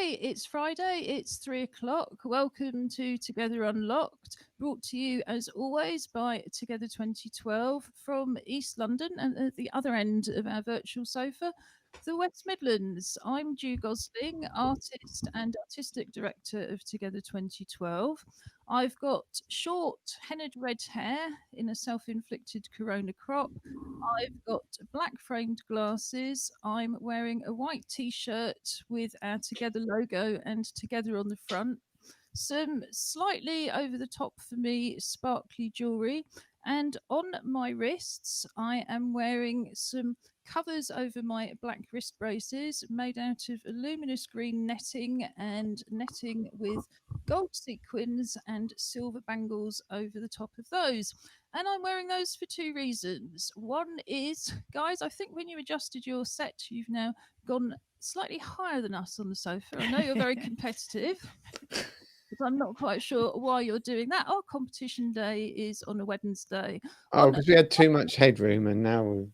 Hey, it's Friday, it's 3 o'clock. Welcome to Together Unlocked, brought to you as always by Together 2012 from East London and at the other end of our virtual sofa, the West Midlands. I'm Ju Gosling, artist and artistic director of Together 2012. I've got short, hennaed red hair in a self inflicted corona crop. I've got black framed glasses. I'm wearing a white t shirt with our Together logo and Together on the front. Some slightly over the top for me sparkly jewellery. And on my wrists, I am wearing some covers over my black wrist braces made out of luminous green netting and netting with gold sequins and silver bangles over the top of those. And I'm wearing those for two reasons. One is, guys, I think when you adjusted your set, you've now gone slightly higher than us on the sofa. I know you're very competitive, but I'm not quite sure why you're doing that. Our competition day is on a Wednesday. Oh, On because we had too much headroom, and now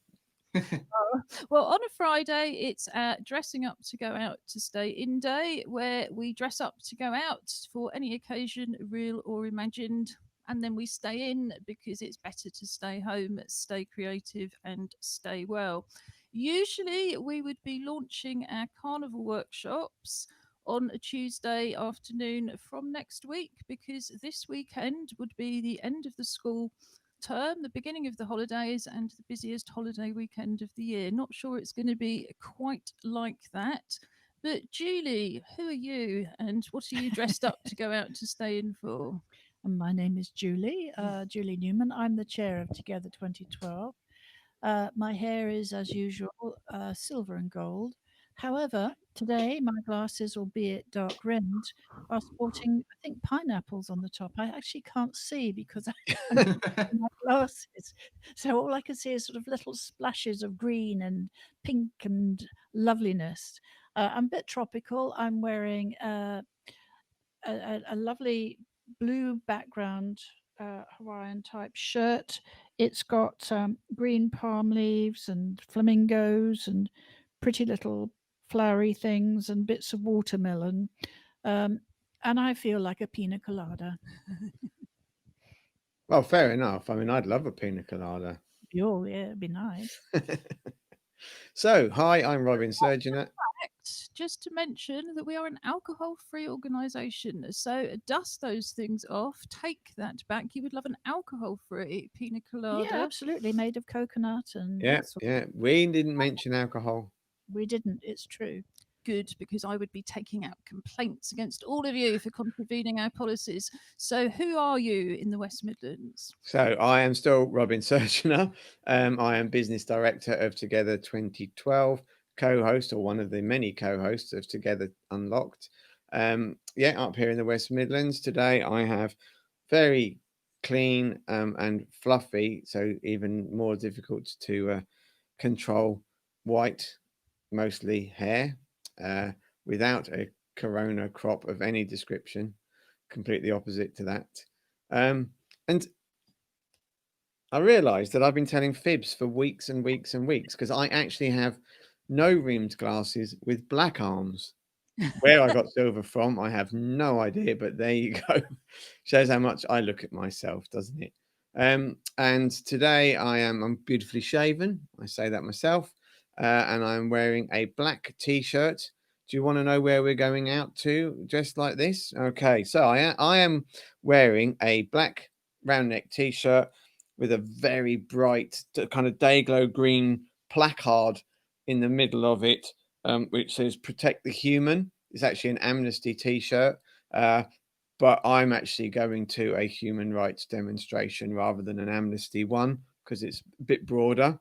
well, on a Friday, it's dressing up to go out to stay in day, where we dress up to go out for any occasion, real or imagined. And then we stay in because it's better to stay home, stay creative, and stay well. Usually, we would be launching our carnival workshops on a Tuesday afternoon from next week because this weekend would be the end of the school term, the beginning of the holidays, and the busiest holiday weekend of the year. Not sure it's going to be quite like that. But Julie, who are you and what are you dressed up to go out to stay in for? And my name is Julie, Julie Newman. I'm the chair of Together 2012. My hair is, as usual, silver and gold. However, today my glasses, albeit dark rimmed, are sporting, I think, pineapples on the top. I actually can't see because I'm wearing my glasses. So all I can see is sort of little splashes of green and pink and loveliness. I'm a bit tropical. I'm wearing a lovely blue background Hawaiian type shirt. It's got green palm leaves and flamingos and pretty little flowery things and bits of watermelon. Um, and I feel like a pina colada. well, fair enough. I mean, I'd love a pina colada. Oh, yeah, it'd be nice. So, hi, I'm Robin Surgeon. Just to mention that we are an alcohol free organisation. So dust those things off, take that back. You would love an alcohol free pina Yeah, colada. absolutely. Made of coconut and Yeah, all sorts. yeah. We didn't mention alcohol. We didn't. It's true. Good, because I would be taking out complaints against all of you for contravening our policies. So, who are you in the West Midlands? So, I am still Robin Surgeon. I am business director of Together 2012, co-host or one of the many co-hosts of Together Unlocked. Yeah, up here in the West Midlands today, I have very clean and fluffy, so even more difficult to control white, mostly hair, uh, without a corona crop of any description, completely opposite to that. And I realised that I've been telling fibs for weeks and weeks and weeks because I actually have no rimmed glasses with black arms. Where I got silver from, I have no idea, but there you go. Shows how much I look at myself, doesn't it? And today I'm beautifully shaven. I say that myself, and I'm wearing a black t-shirt. Do you want to know where we're going out to, just like this? Okay, so I am wearing a black round neck t-shirt with a very bright kind of day glow green placard in the middle of it, which says "Protect the Human." It's actually an Amnesty T-shirt, but I'm actually going to a human rights demonstration rather than an Amnesty one because it's a bit broader.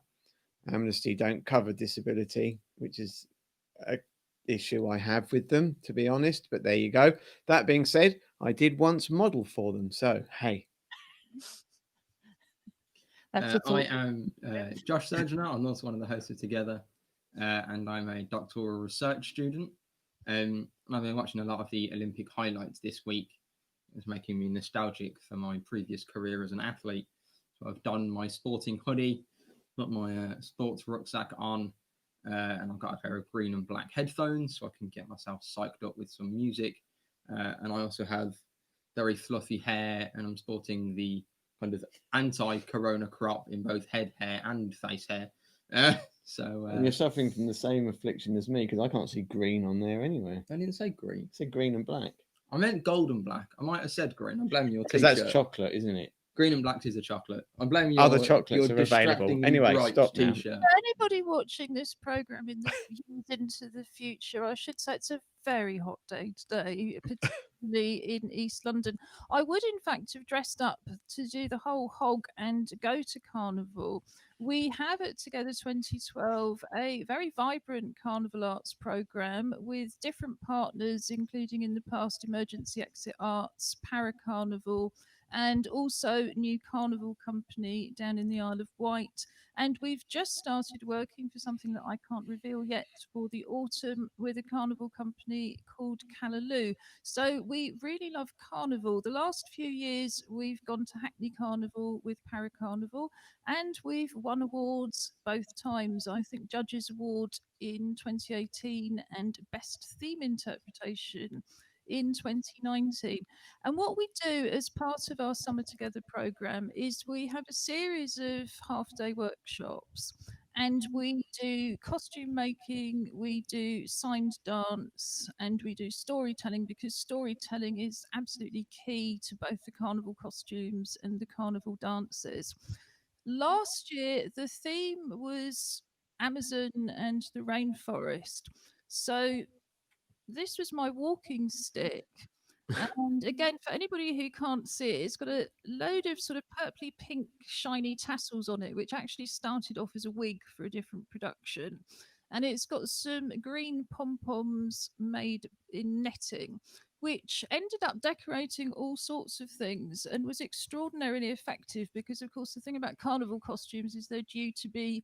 Amnesty don't cover disability, which is a issue I have with them, to be honest. But there you go. That being said, I did once model for them, so hey. That's a I thought. am Josh Surgeon. I'm also one of the hosts of Together, and I'm a doctoral research student. I've been watching a lot of the Olympic highlights this week. It's making me nostalgic for my previous career as an athlete. So I've donned my sporting hoodie, put my sports rucksack on, and I've got a pair of green and black headphones so I can get myself psyched up with some music. And I also have very fluffy hair, and I'm sporting the kind of anti-corona crop in both head hair and face hair. And you're suffering from the same affliction as me because I can't see green on there anywhere. I didn't say green. It said green and black. I meant gold and black. I might have said green. I'm blaming your Because t-shirt. that's chocolate, isn't it? Green and black is a chocolate. I'm blaming your Other chocolates your are available. distractingly Anyway, bright stop now. t-shirt. For anybody watching this program in the years into the future, I should say it's a very hot day today, particularly in East London. I would, in fact, have dressed up to do the whole hog and go to Carnival. We have at Together 2012 a very vibrant carnival arts programme with different partners, including in the past Emergency Exit Arts, Para Carnival, and also New Carnival Company down in the Isle of Wight. And we've just started working for something that I can't reveal yet for the autumn with a carnival company called Callaloo. So we really love carnival. The last few years we've gone to Hackney Carnival with Para Carnival, and we've won awards both times. I think Judges Award in 2018 and Best Theme Interpretation in 2019. And what we do as part of our Summer Together programme is we have a series of half-day workshops, and we do costume making, we do signed dance, and we do storytelling, because storytelling is absolutely key to both the carnival costumes and the carnival dances. Last year, the theme was Amazon and the rainforest. So this was my walking stick. And again, for anybody who can't see it, it's got a load of sort of purpley pink shiny tassels on it, which actually started off as a wig for a different production. And it's got some green pom-poms made in netting, which ended up decorating all sorts of things and was extraordinarily effective because, of course, the thing about carnival costumes is they're due to be,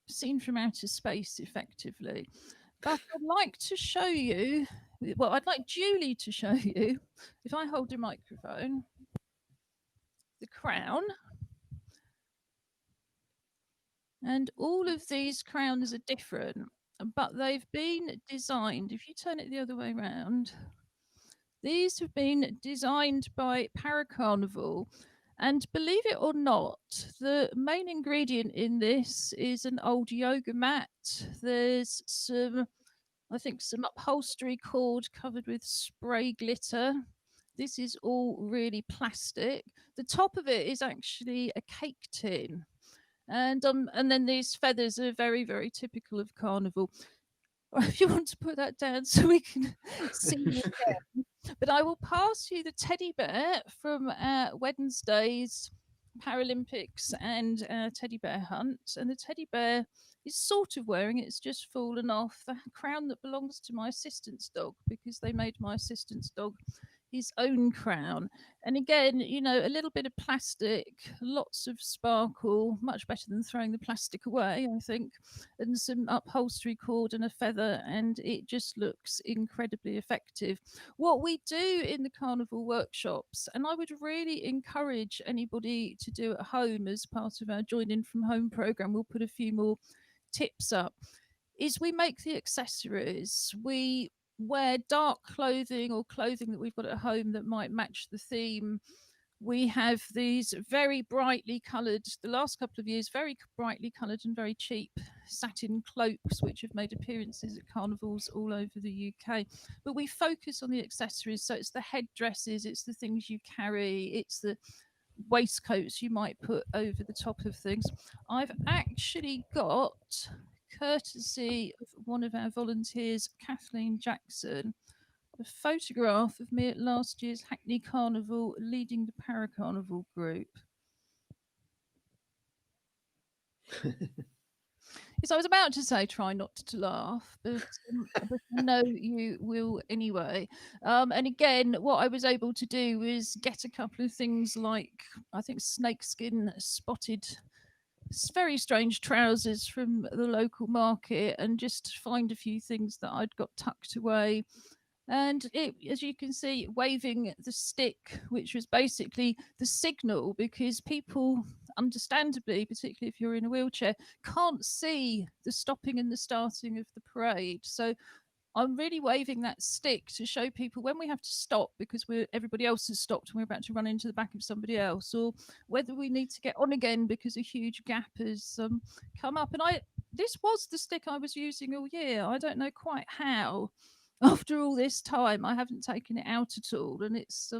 seen from outer space effectively. But I'd like to show you, well, I'd like Julie to show you, if I hold a microphone, the crown. And all of these crowns are different, but they've been designed, if you turn it the other way around, these have been designed by Para Carnival. And believe it or not, the main ingredient in this is an old yoga mat. There's some upholstery cord covered with spray glitter. This is all really plastic. The top of it is actually a cake tin. And then these feathers are very, very typical of carnival. If you want to put that down so we can see you again. But I will pass you the teddy bear from Wednesday's Paralympics and teddy bear hunt. And the teddy bear is sort of wearing, it's just fallen off, the crown that belongs to my assistant's dog, because they made my assistant's dog his own crown. And again, a little bit of plastic, lots of sparkle, much better than throwing the plastic away, I think, and some upholstery cord and a feather, and it just looks incredibly effective. What we do in the carnival workshops, and I would really encourage anybody to do at home as part of our Join In From Home program, we'll put a few more tips up, is we make the accessories. We wear dark clothing or clothing that we've got at home that might match the theme. We have these very brightly coloured, the last couple of years, very brightly coloured and very cheap satin cloaks, which have made appearances at carnivals all over the UK. But we focus on the accessories. So it's the headdresses, it's the things you carry, it's the waistcoats you might put over the top of things. I've actually got, courtesy of one of our volunteers, Kathleen Jackson, a photograph of me at last year's Hackney Carnival leading the Para Carnival group. Yes, I was about to say try not to laugh, but I know you will anyway. And again, what I was able to do was get a couple of things like, I think, snakeskin spotted, very strange trousers from the local market, and just find a few things that I'd got tucked away. And it, as you can see, waving the stick, which was basically the signal, because people, understandably, particularly if you're in a wheelchair, can't see the stopping and the starting of the parade. So I'm really waving that stick to show people when we have to stop because everybody else has stopped and we're about to run into the back of somebody else, or whether we need to get on again because a huge gap has come up. And this was the stick I was using all year. I don't know quite how. After all this time, I haven't taken it out at all, and it's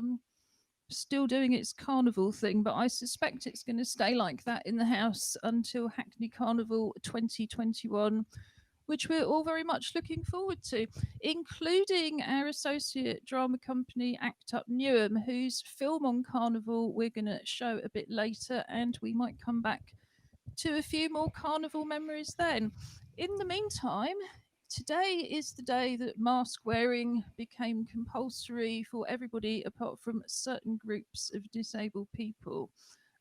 still doing its carnival thing. But I suspect it's going to stay like that in the house until Hackney Carnival 2021, which we're all very much looking forward to, including our associate drama company, Act Up Newham, whose film on Carnival we're going to show a bit later, and we might come back to a few more Carnival memories then. In the meantime, today is the day that mask wearing became compulsory for everybody apart from certain groups of disabled people.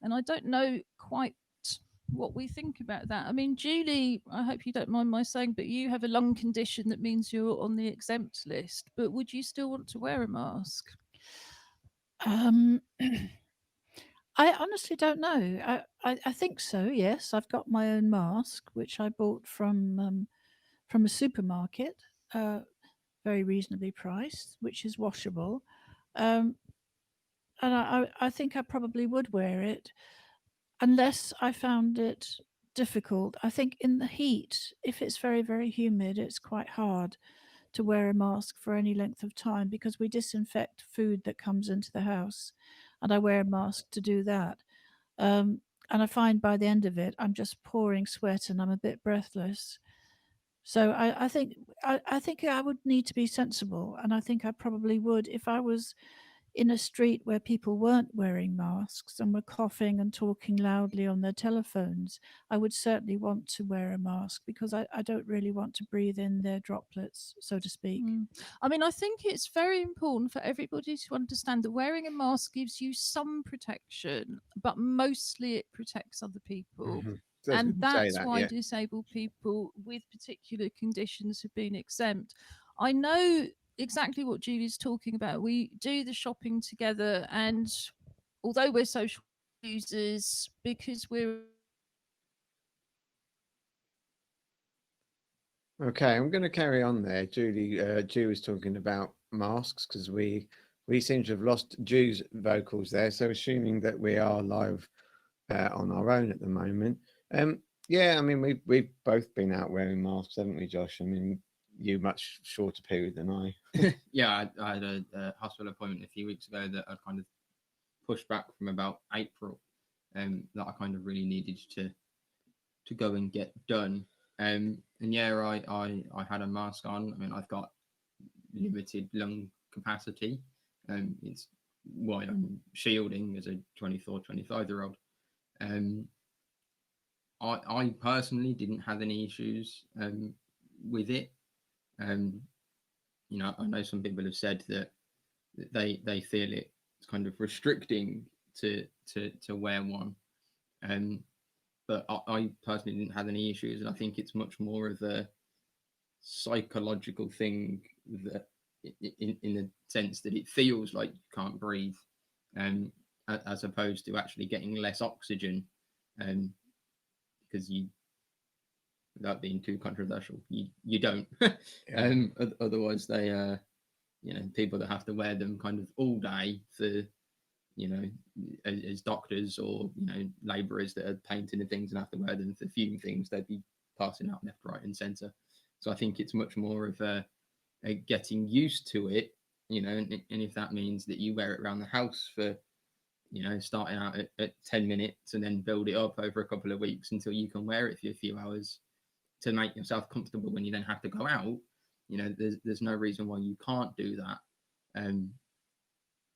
And I don't know quite what we think about that. I mean, Julie, I hope you don't mind my saying, but you have a lung condition that means you're on the exempt list. But would you still want to wear a mask? Um, I honestly don't know. I think so. Yes, I've got my own mask, which I bought from a supermarket, very reasonably priced, which is washable. Um, and I think I probably would wear it unless I found it difficult. I think in the heat, if it's very, very humid, it's quite hard to wear a mask for any length of time because we disinfect food that comes into the house, and I wear a mask to do that. And I find by the end of it, I'm just pouring sweat and I'm a bit breathless. So I think I would need to be sensible, and I think I probably would if I was in a street where people weren't wearing masks and were coughing and talking loudly on their telephones. I would certainly want to wear a mask because I don't really want to breathe in their droplets, so to speak. I mean, I think it's very important for everybody to understand that wearing a mask gives you some protection, but mostly it protects other people. Mhm. So I was And gonna say that's that, why yeah. disabled people with particular conditions have been exempt. I know exactly what Julie's talking about. We do the shopping together, and although we're social users, because we're Okay, I'm going to carry on there. Jew was talking about masks because we seem to have lost Jew's vocals there. So assuming that we are live on our own at the moment. Yeah, I mean we've both been out wearing masks, haven't we, Josh? I mean, you much shorter period than I. Yeah, I had a hospital appointment a few weeks ago that I kind of pushed back from about April, that I kind of really needed to go and get done. And yeah, I had a mask on. I mean, I've got limited lung capacity. It's why I'm shielding as a 24, 25-year-old. Um, I personally didn't have any issues with it. Um, you know, I know some people have said that they feel it's kind of restricting to wear one. Um, but I personally didn't have any issues, and I think it's much more of a psychological thing that, in the sense that it feels like you can't breathe, um, as opposed to actually getting less oxygen, because you, without being too controversial, you don't. Yeah. Otherwise, they you know, people that have to wear them kind of all day for, you know, as doctors or, you know, labourers that are painting and things and have to wear them for fume things, they'd be passing out left, right, and centre. So I think it's much more of a getting used to it, you know, and if that means that you wear it around the house for, you know, starting out at 10 minutes and then build it up over a couple of weeks until you can wear it for a few hours to make yourself comfortable when you then have to go out, you know, there's no reason why you can't do that.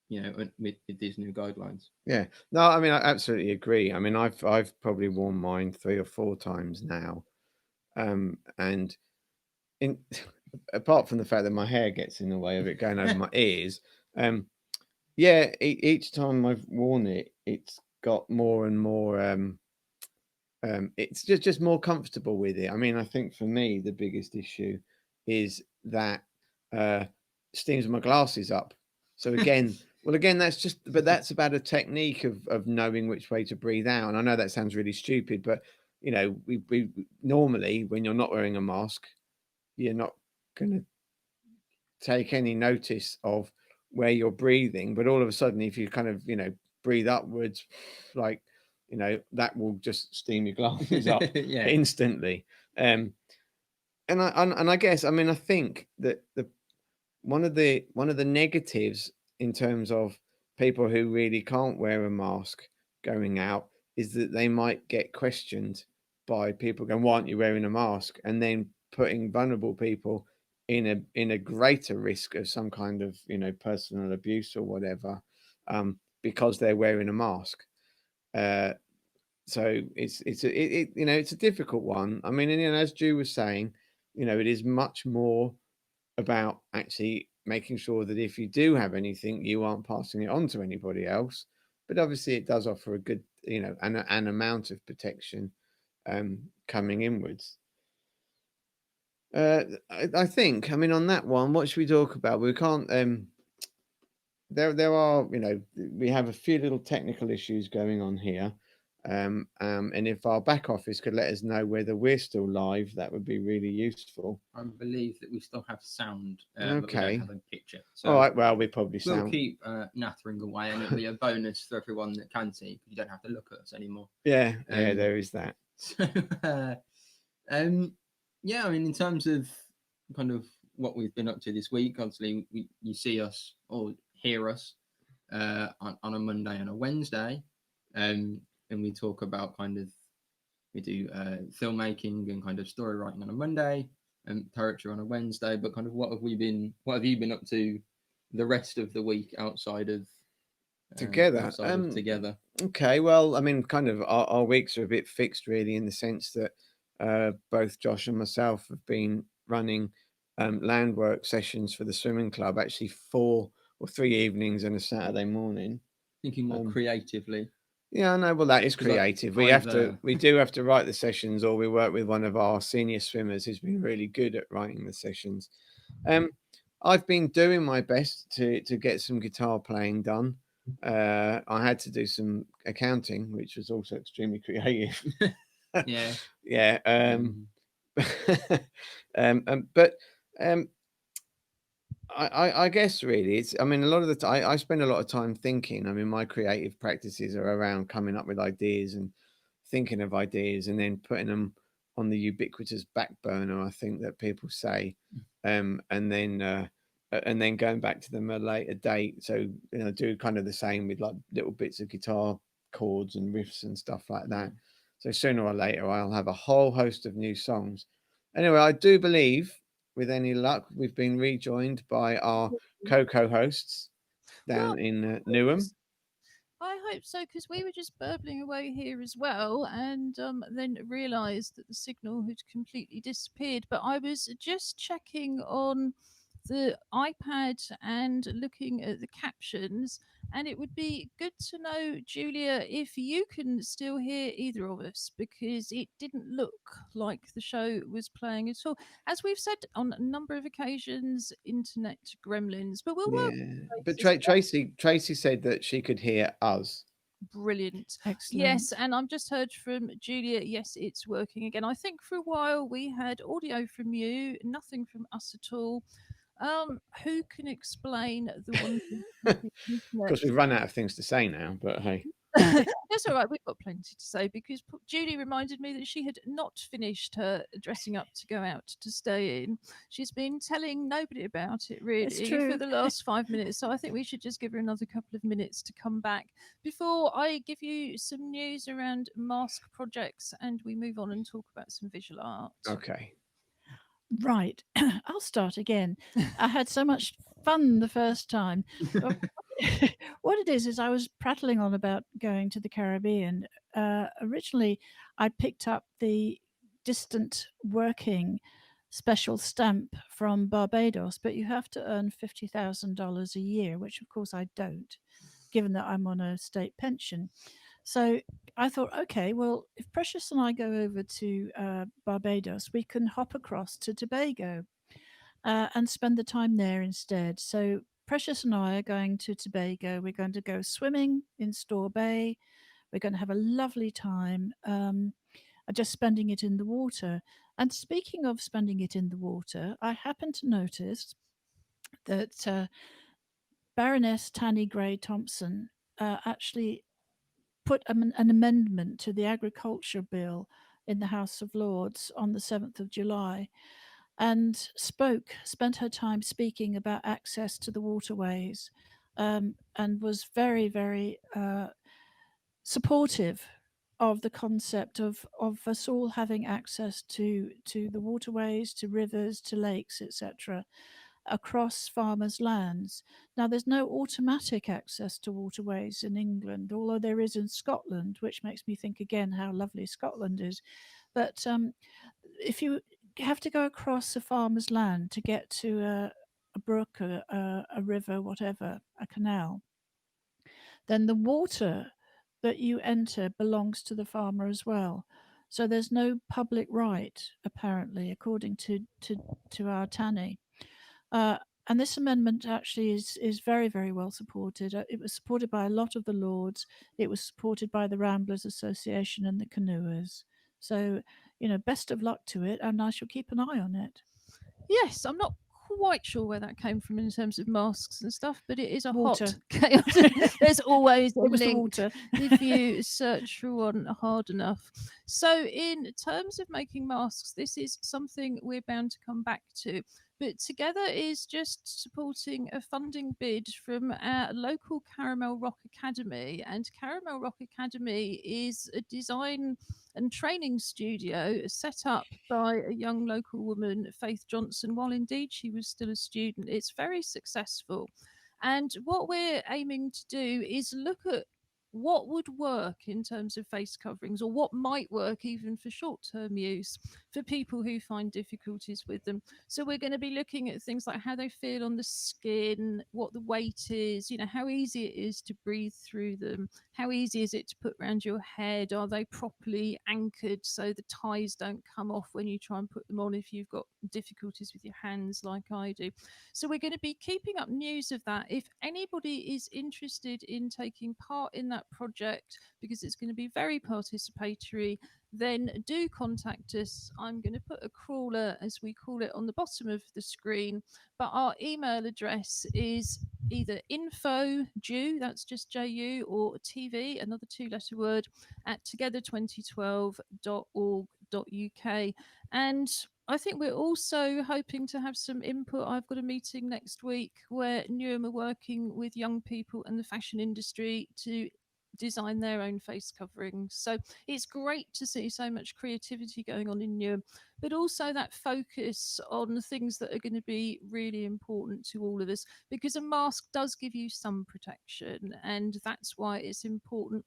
You know, with these new guidelines. Yeah. No, I mean I absolutely agree. I mean I've probably worn mine 3 or 4 times now. And in apart from the fact that my hair gets in the way of it going over my ears, yeah, each time I've worn it, it's got more and more it's just more comfortable with it. I mean, I think for me the biggest issue is that uh steams my glasses up. So again, well, again, but that's about a technique of knowing which way to breathe out. And I know that sounds really stupid, but we normally, when you're not wearing a mask, you're not going to take any notice of where you're breathing. But all of a sudden, if you kind of, breathe upwards, like, that will just steam your glasses up Yeah. instantly. And I guess, I mean, I think that one of the negatives in terms of people who really can't wear a mask going out is that they might get questioned by people going, "Why aren't you wearing a mask?" and then putting vulnerable people in a greater risk of some kind of personal abuse or whatever, because they're wearing a mask. So it's a difficult one. I mean, and, as Drew was saying, it is much more about actually making sure that if you do have anything, you aren't passing it on to anybody else. But obviously, it does offer a good, an amount of protection coming inwards. I think. I mean, on that one, what should we talk about? We can't. There are, we have a few little technical issues going on here. And if our back office could let us know whether we're still live, that would be really useful. I believe that we still have sound, but we Okay. don't have a picture. So All right. Well, we probably we'll sound. keep nattering away, and it'll be a bonus for everyone that can see, because you don't have to look at us anymore. Yeah. There is that. So, yeah, I mean, in terms of kind of what we've been up to this week, obviously you see us or hear us on a Monday and a Wednesday, and we talk about we do filmmaking and kind of story writing on a Monday and poetry on a Wednesday. But kind of what have you been up to the rest of the week outside of Together? Together? Okay, well, I mean, kind of our weeks are a bit fixed, really, in the sense that both Josh and myself have been running land work sessions for the swimming club, actually 4 or 3 evenings and a Saturday morning. Thinking more creatively. Yeah, I know. Well, that is creative. We do have to write the sessions, or we work with one of our senior swimmers who's been really good at writing the sessions. I've been doing my best to get some guitar playing done. I had to do some accounting, which was also extremely creative. Yeah. Yeah. But I guess really it's, I mean, a lot of the time I spend a lot of time thinking. I mean, my creative practices are around coming up with ideas and thinking of ideas and then putting them on the ubiquitous back burner, I think that people say, and then going back to them at a later date. So, do kind of the same with like little bits of guitar chords and riffs and stuff like that. So sooner or later, I'll have a whole host of new songs. Anyway, I do believe, with any luck, we've been rejoined by our co-hosts down in Newham. I hope so, because we were just burbling away here as well, and then realised that the signal had completely disappeared. But I was just checking on the iPad and looking at the captions, and it would be good to know, Julia, if you can still hear either of us, because it didn't look like the show was playing at all. As we've said on a number of occasions, internet gremlins, but we'll work. But Tracy said that she could hear us. Brilliant. Excellent. Yes, and I've just heard from Julia. Yes, it's working again. I think for a while we had audio from you, nothing from us at all. Who can explain the one? Of course, we've run out of things to say now, but hey. That's all right. We've got plenty to say, because Julie reminded me that she had not finished her dressing up to go out to stay in. She's been telling nobody about it really for the last 5 minutes. So I think we should just give her another couple of minutes to come back before I give you some news around mask projects and we move on and talk about some visual art. Okay. Right. I'll start again. I had so much fun the first time. What it is I was prattling on about going to the Caribbean. Originally, I picked up the distant working special stamp from Barbados, but you have to earn $50,000 a year, which of course I don't, given that I'm on a state pension. So I thought, okay, well, if Precious and I go over to Barbados, we can hop across to Tobago. and spend the time there instead. So Precious and I are going to Tobago. We're going to go swimming in Store Bay. We're going to have a lovely time, just spending it in the water. And speaking of spending it in the water, I happened to notice that Baroness Tanny Gray Thompson actually put an amendment to the Agriculture Bill in the House of Lords on the 7th of July and spent her time speaking about access to the waterways, and was very, very supportive of the concept of us all having access to the waterways, to rivers, to lakes, etc., across farmers' lands. Now, there's no automatic access to waterways in England, although there is in Scotland, which makes me think again how lovely Scotland is. But if you have to go across a farmer's land to get to a brook, a river, whatever, a canal, then the water that you enter belongs to the farmer as well. So there's no public right, apparently, according to our Tanny. Uh, and this amendment actually is very, very well supported. It was supported by a lot of the Lords. It was supported by the Ramblers Association and the Canoers. So, best of luck to it, and I shall keep an eye on it. Yes, I'm not quite sure where that came from in terms of masks and stuff, but it is a Water. hot chaotic. There's always a It was the link water. if you search for one hard enough. So, in terms of making masks, this is something we're bound to come back to. But Together is just supporting a funding bid from our local Caramel Rock Academy. And Caramel Rock Academy is a design and training studio set up by a young local woman, Faith Johnson, while indeed she was still a student. It's very successful. And what we're aiming to do is look at what would work in terms of face coverings, or what might work even for short term use for people who find difficulties with them. So we're going to be looking at things like how they feel on the skin, what the weight is, how easy it is to breathe through them, how easy is it to put around your head, are they properly anchored so the ties don't come off when you try and put them on if you've got difficulties with your hands like I do. So we're going to be keeping up news of that. If anybody is interested in taking part in that project, because it's going to be very participatory, then do contact us. I'm going to put a crawler, as we call it, on the bottom of the screen, but our email address is either info.ju, that's just JU, or TV, another 2-letter word, at together2012.org.uk. And I think we're also hoping to have some input. I've got a meeting next week where Newham are working with young people and the fashion industry to design their own face coverings. So it's great to see so much creativity going on in Newham, but also that focus on the things that are going to be really important to all of us, because a mask does give you some protection, and that's why it's important.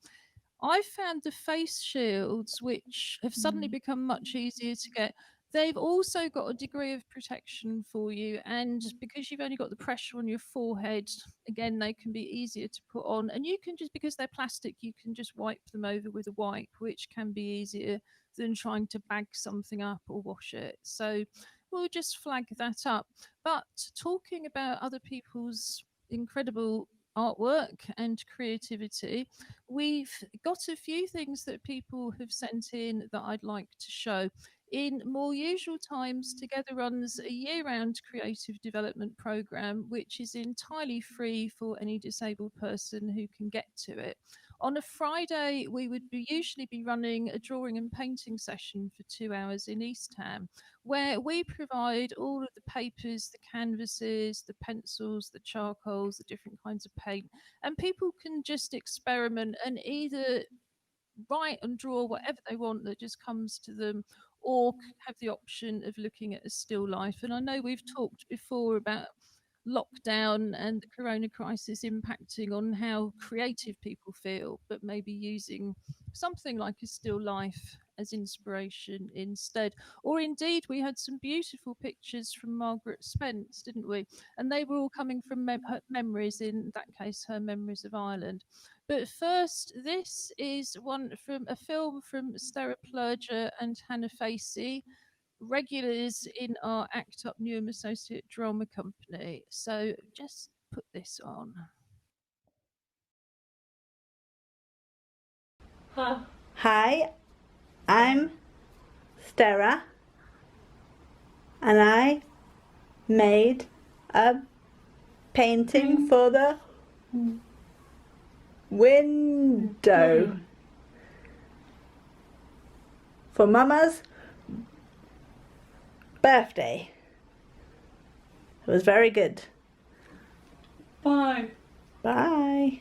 I found the face shields, which have suddenly become much easier to get, they've also got a degree of protection for you. And because you've only got the pressure on your forehead, again, they can be easier to put on. And you can just, because they're plastic, you can just wipe them over with a wipe, which can be easier than trying to bag something up or wash it. So we'll just flag that up. But talking about other people's incredible artwork and creativity, we've got a few things that people have sent in that I'd like to show. In more usual times, Together runs a year round creative development programme, which is entirely free for any disabled person who can get to it. On a Friday, we would usually be running a drawing and painting session for 2 hours in East Ham, where we provide all of the papers, the canvases, the pencils, the charcoals, the different kinds of paint, and people can just experiment and either write and draw whatever they want that just comes to them, or have the option of looking at a still life. And I know we've talked before about lockdown and the corona crisis impacting on how creative people feel, but maybe using something like a still life as inspiration instead. Or indeed, we had some beautiful pictures from Margaret Spence, didn't we? And they were all coming from her memories, in that case, her memories of Ireland. But first, this is one from a film from Stella Plurger and Hannah Facey, regulars in our Act Up Newham Associate Drama Company. So just put this on. Hi, I'm Stella, and I made a painting for the window for Mama's birthday. It was very good. Bye. Bye.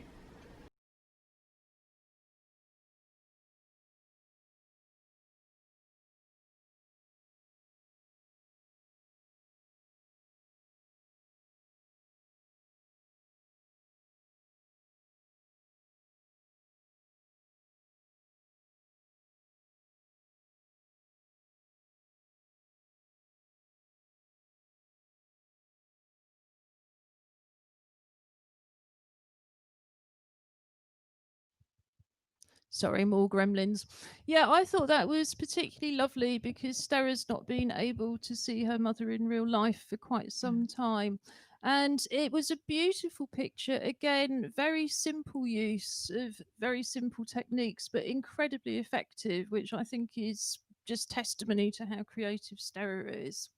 Sorry, more gremlins. Yeah, I thought that was particularly lovely because Stara's not been able to see her mother in real life for quite some time. And it was a beautiful picture. Again, very simple use of very simple techniques, but incredibly effective, which I think is just testimony to how creative Stara is.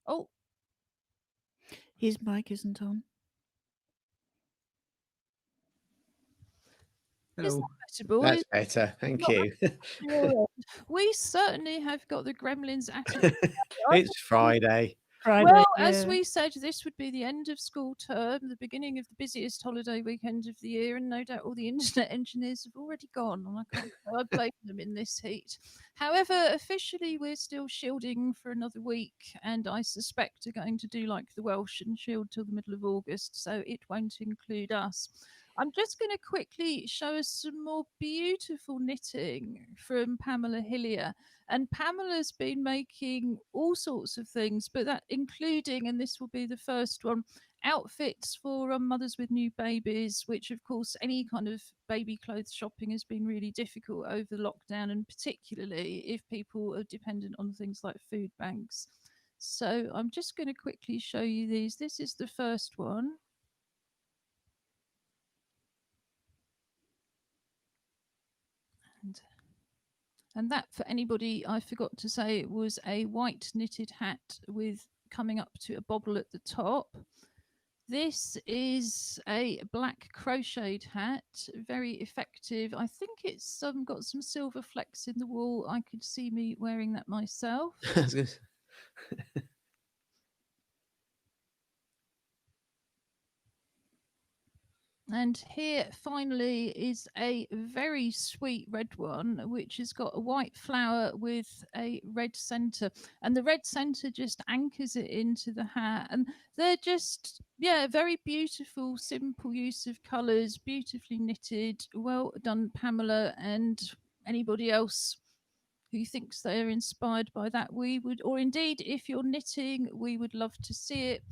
Oh, His mic isn't on. is Hello. that better, That's boys? better. Thank Not you. sure. We certainly have got the gremlins at it. I It's Friday. Friday. Well, as yeah. we said, this would be the end of school term, the beginning of the busiest holiday weekend of the year, and no doubt all the internet engineers have already gone, and I can't I blame them in this heat. However, officially we're still shielding for another week, and I suspect are going to do like the Welsh and shield till the middle of August, so it won't include us. I'm just going to quickly show us some more beautiful knitting from Pamela Hillier. And Pamela's been making all sorts of things, but that including, and this will be the first one, outfits for mothers with new babies, which of course any kind of baby clothes shopping has been really difficult over lockdown, and particularly if people are dependent on things like food banks. So I'm just going to quickly show you these. This is the first one. And that, for anybody, I forgot to say, was a white knitted hat with coming up to a bobble at the top. This is a black crocheted hat, very effective. I think it's got some silver flecks in the wool. I could see me wearing that myself. And here finally is a very sweet red one, which has got a white flower with a red center. And the red center just anchors it into the hat. And they're just, yeah, very beautiful, simple use of colors, beautifully knitted. Well done, Pamela, and anybody else who thinks they're inspired by that. We would, or indeed, if you're knitting, we would love to see it.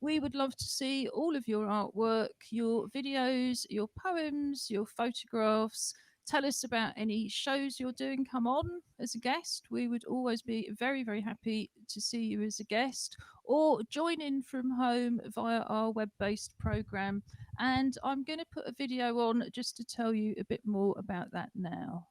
We would love to see all of your artwork, your videos, your poems, your photographs. Tell us about any shows you're doing. Come on as a guest. We would always be very, very happy to see you as a guest, or join in from home via our web based program. And I'm going to put a video on just to tell you a bit more about that now.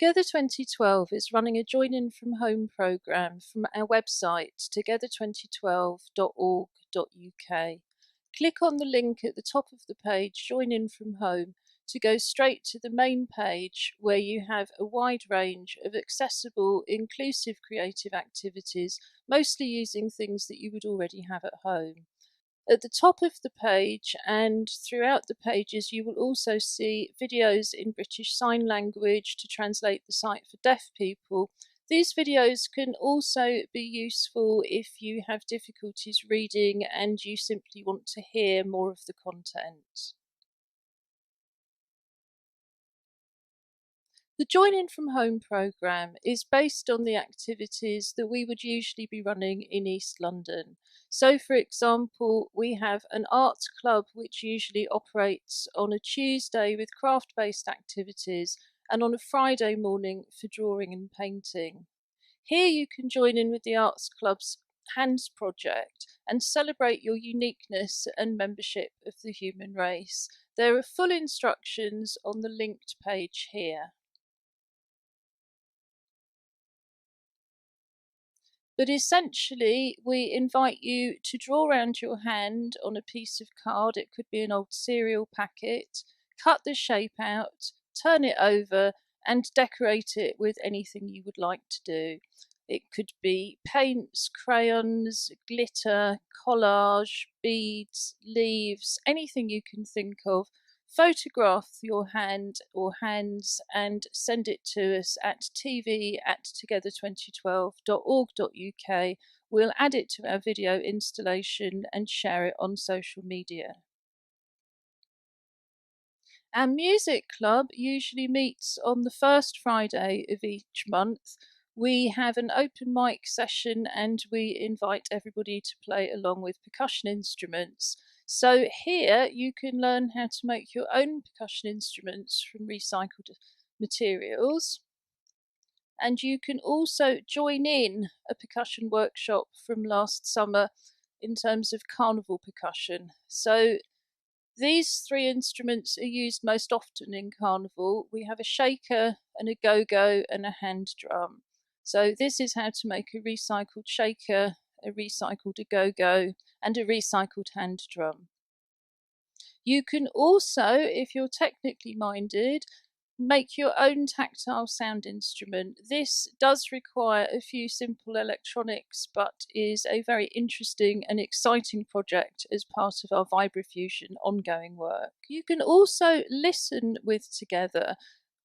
Together 2012 is running a Join In From Home programme from our website together2012.org.uk. Click on the link at the top of the page, Join In From Home, to go straight to the main page where you have a wide range of accessible, inclusive creative activities, mostly using things that you would already have at home. At the top of the page and throughout the pages, you will also see videos in British Sign Language to translate the site for deaf people. These videos can also be useful if you have difficulties reading and you simply want to hear more of the content. The Join In From Home programme is based on the activities that we would usually be running in East London. So, for example, we have an arts club which usually operates on a Tuesday with craft-based activities and on a Friday morning for drawing and painting. Here you can join in with the Arts Club's Hands project and celebrate your uniqueness and membership of the human race. There are full instructions on the linked page here. But essentially, we invite you to draw around your hand on a piece of card. It could be an old cereal packet. Cut the shape out, turn it over, and decorate it with anything you would like to do. It could be paints, crayons, glitter, collage, beads, leaves, anything you can think of. Photograph your hand or hands and send it to us at tv@together2012.org.uk. We'll add it to our video installation and share it on social media. Our music club usually meets on the first Friday of each month. We have an open mic session and we invite everybody to play along with percussion instruments. So here you can learn how to make your own percussion instruments from recycled materials. And you can also join in a percussion workshop from last summer in terms of carnival percussion. So these three instruments are used most often in carnival. We have a shaker and a go-go and a hand drum. So this is how to make a recycled shaker, a recycled go-go, and a recycled hand drum. You can also, if you're technically minded, make your own tactile sound instrument. This does require a few simple electronics, but is a very interesting and exciting project as part of our Vibrafusion ongoing work. You can also listen with Together.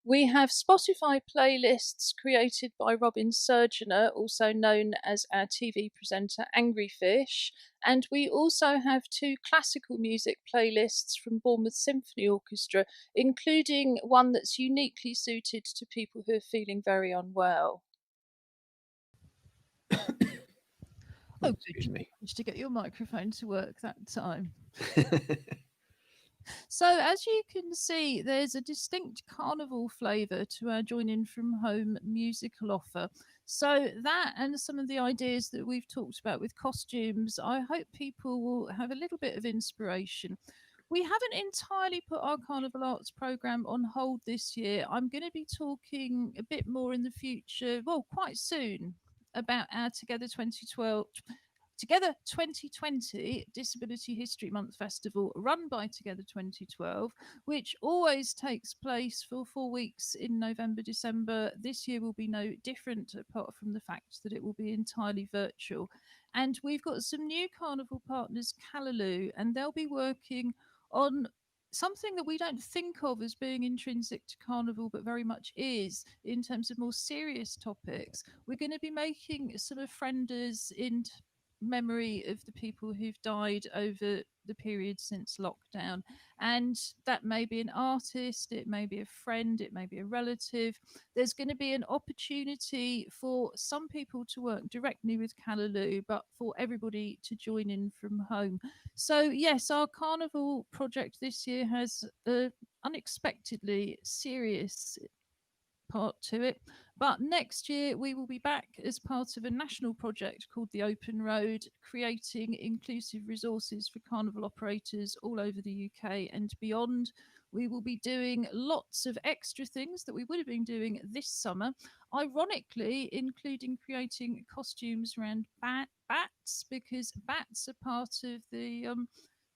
We have Spotify playlists created by Robin Surgener, also known as our TV presenter Angry Fish, and we also have 2 classical music playlists from Bournemouth Symphony Orchestra, including one that's uniquely suited to people who are feeling very unwell. Oh, excuse me. Managed to get your microphone to work that time. So as you can see, there's a distinct carnival flavour to our Join In From Home musical offer. So that and some of the ideas that we've talked about with costumes, I hope people will have a little bit of inspiration. We haven't entirely put our Carnival Arts programme on hold this year. I'm going to be talking a bit more in the future, well, quite soon, about our Together 2020 Disability History Month Festival run by Together 2012, which always takes place for 4 weeks in November, December. This year will be no different, apart from the fact that it will be entirely virtual. And we've got some new carnival partners, Callaloo, and they'll be working on something that we don't think of as being intrinsic to carnival, but very much is in terms of more serious topics. We're going to be making some offrenders in memory of the people who've died over the period since lockdown, and that may be an artist, it may be a friend, it may be a relative. There's going to be an opportunity for some people to work directly with Callaloo, but for everybody to join in from home. So yes, our carnival project this year has an unexpectedly serious part to it, but next year we will be back as part of a national project called the Open Road, creating inclusive resources for carnival operators all over the UK and beyond. We will be doing lots of extra things that we would have been doing this summer, ironically including creating costumes around bats, because bats are part of the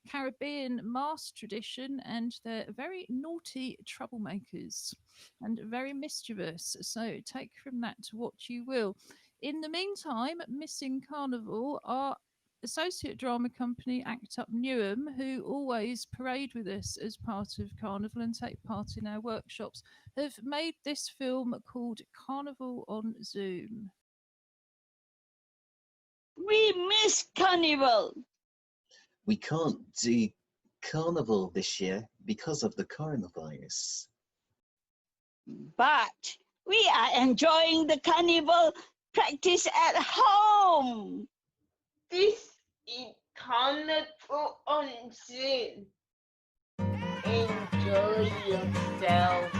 Caribbean mask tradition, and they're very naughty troublemakers and very mischievous. So take from that what you will. In the meantime, Missing Carnival, our associate drama company Act Up Newham, who always parade with us as part of Carnival and take part in our workshops, have made this film called Carnival on Zoom. We miss Carnival. We can't do Carnival this year because of the coronavirus. But we are enjoying the Carnival practice at home. This is Carnival on Zoom. Enjoy yourself.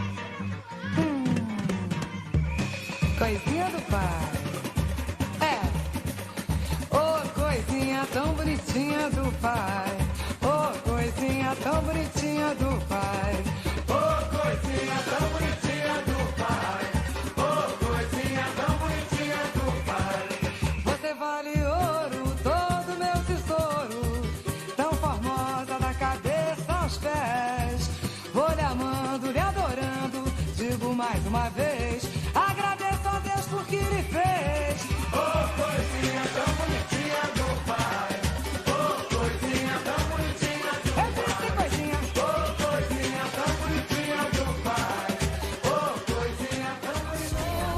Coisinha do pai. pai. Oh, coisinha tão bonitinha do pai. Oh, coisinha tão bonitinha do pai. Oh, coisinha tão bonitinha do pai. Você vale ouro, todo meu tesouro. Tão formosa da cabeça aos pés. Vou lhe amando, lhe adorando. Digo mais uma vez. Agradeço a Deus por que lhe fez. Oh, coisinha tão bonitinha do pai. Oh, coisinha tão bonitinha do pai. Eu disse coisinha. Oh, coisinha tão bonitinha do pai. Oh, coisinha tão bonitinha.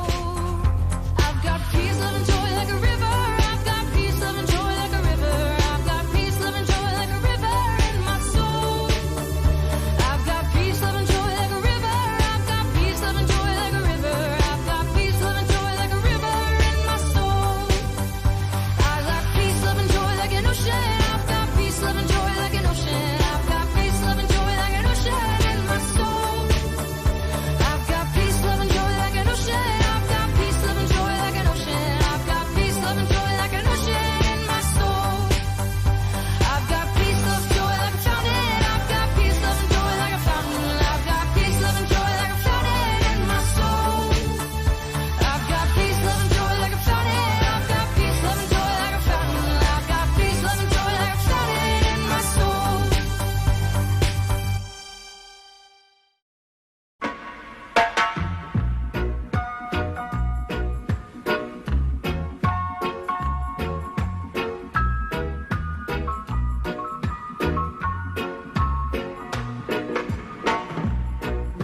I've got peace, love, and joy like a river. I've got peace, love, and joy like a river. I've got peace, love, and joy like a river in my soul. I've got peace, love, and joy like a river. I've got peace, love, and joy like a river. I've got peace, love, and joy like a river in my soul. I got peace, love, and joy like an ocean. I've got peace, love, and joy like an ocean. I've got peace, love, and joy like an ocean in my soul. I've got peace, love, and joy like an ocean. I've got peace, love, and joy like an ocean. I've got peace, love, and joy like an ocean in my soul. I've got peace, love, joy like a fountain. I've got peace, love, and joy like a fountain. I've got peace, love, and joy like a fountain in my soul. I've got peace, love, and joy like a fountain. I've got peace, love, and joy like a fountain. I've got peace, love, and joy like a fountain in my soul.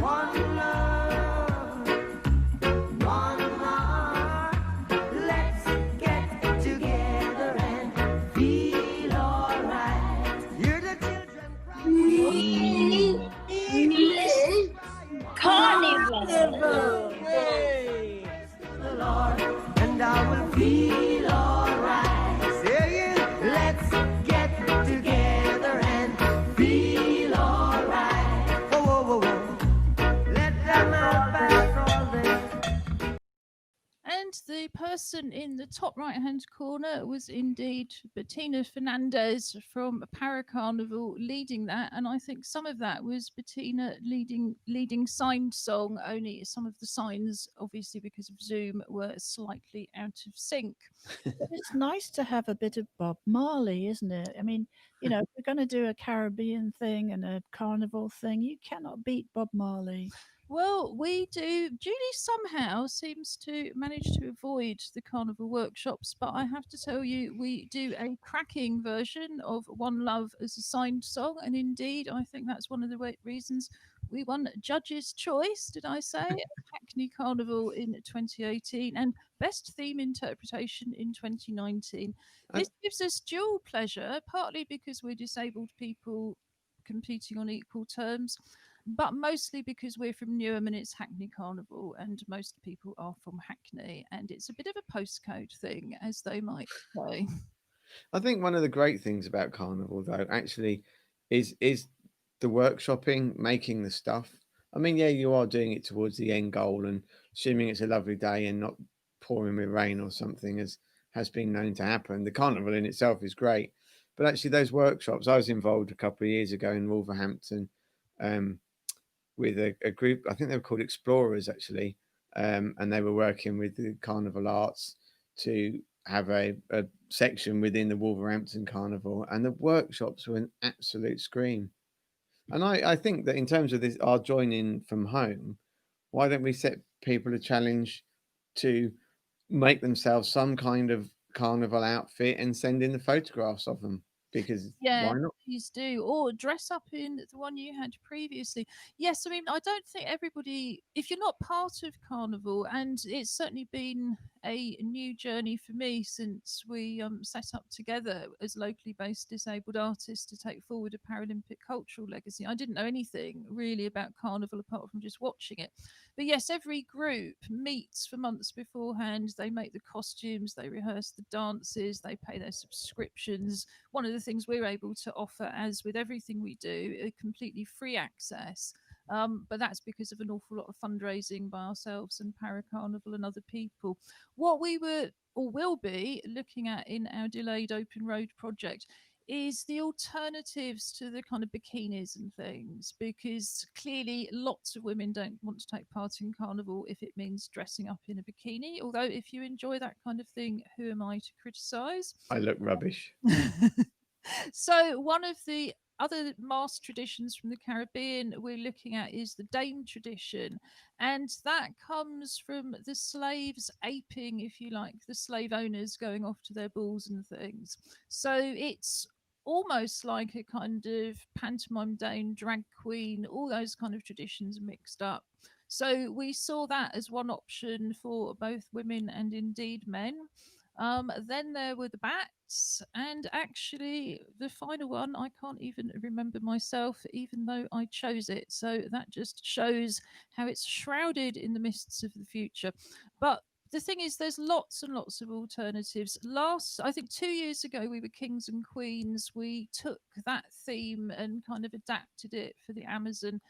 One love, one heart. Let's get together and feel alright. Hear the children cry. Carnival. Praise the Lord, and I will feel alright. Saying, let's get together and feel alright. Oh, whoa, whoa, whoa. Let them out pass all this. And the person in the top right-hand corner was indeed Bettina Fernandez from Para Carnival leading that, and I think some of that was Bettina leading signed song. Only some of the signs, obviously because of Zoom, were slightly out of sync. But it's nice to have a bit of Bob Marley, isn't it? I mean, you know, if we're going to do a Caribbean thing and a carnival thing, you cannot beat Bob Marley. Well, we do. Julie somehow seems to manage to avoid the carnival workshops, but I have to tell you, we do a cracking version of One Love as a signed song, and indeed, I think that's one of the reasons we won Judge's Choice. Did I say at Hackney Carnival in 2018 and Best Theme Interpretation in 2019? This gives us dual pleasure, partly because we're disabled people competing on equal terms, but mostly because we're from Newham and it's Hackney Carnival, and most people are from Hackney, and it's a bit of a postcode thing, as they might say. I think one of the great things about Carnival, though, actually, is the workshopping, making the stuff. I mean, yeah, you are doing it towards the end goal, and assuming it's a lovely day and not pouring with rain or something, as has been known to happen. The Carnival in itself is great, but actually, those workshops, I was involved a couple of years ago in Wolverhampton. With a group, I think they were called Explorers actually, and they were working with the Carnival Arts to have a section within the Wolverhampton Carnival, and the workshops were an absolute scream. And I think that in terms of this, our joining from home, why don't we set people a challenge to make themselves some kind of carnival outfit and send in the photographs of them? Because Yeah, why not? please do. Or dress up in the one you had previously. Yes, I mean, I don't think everybody, if you're not part of Carnival, and it's certainly been a new journey for me since we set up together as locally based disabled artists to take forward a Paralympic cultural legacy. I didn't know anything really about Carnival apart from just watching it. But yes, every group meets for months beforehand. They make the costumes, they rehearse the dances, they pay their subscriptions. One of the things we're able to offer, as with everything we do, a completely free access. But that's because of an awful lot of fundraising by ourselves and Para Carnival and other people. What we were or will be looking at in our delayed open road project is the alternatives to the kind of bikinis and things, because clearly lots of women don't want to take part in carnival if it means dressing up in a bikini. Although, if you enjoy that kind of thing, who am I to criticize? I look rubbish. So, one of the other mask traditions from the Caribbean we're looking at is the Dame tradition, and that comes from the slaves aping, if you like, the slave owners going off to their balls and things. So it's almost like a kind of pantomime dame, drag queen, all those kind of traditions mixed up. So we saw that as one option for both women and indeed men. Then there were the bats, and actually the final one I can't even remember myself, even though I chose it. So that just shows how it's shrouded in the mists of the future. But the thing is, there's lots and lots of alternatives. I think 2 years ago, we were Kings and Queens. We took that theme and kind of adapted it for the Amazon.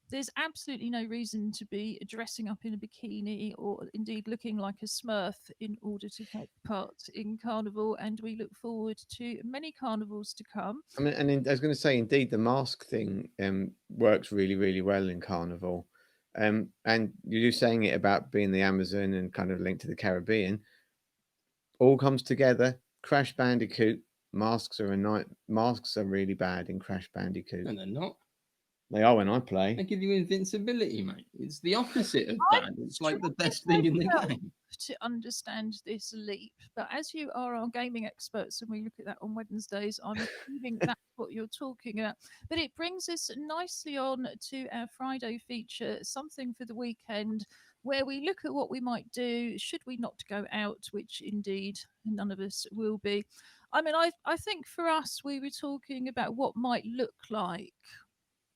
There's absolutely no reason to be dressing up in a bikini or indeed looking like a smurf in order to take part in carnival, and we look forward to many carnivals to come. I mean, I was going to say, indeed, the mask thing works really, really well in carnival. And you're saying it about being the Amazon and kind of linked to the Caribbean. All comes together. Crash Bandicoot masks are a night. Masks are really bad in Crash Bandicoot. No, they're not. They are when I play. They give you invincibility, mate. It's the opposite of I'm bad. It's like the best thing in the struggling game. to understand this leap, but as you are our gaming experts and we look at that on Wednesdays, I'm assuming that's what you're talking about. But it brings us nicely on to our Friday feature, something for the weekend, where we look at what we might do should we not go out, which indeed none of us will be. I mean, I think for us, we were talking about what might look like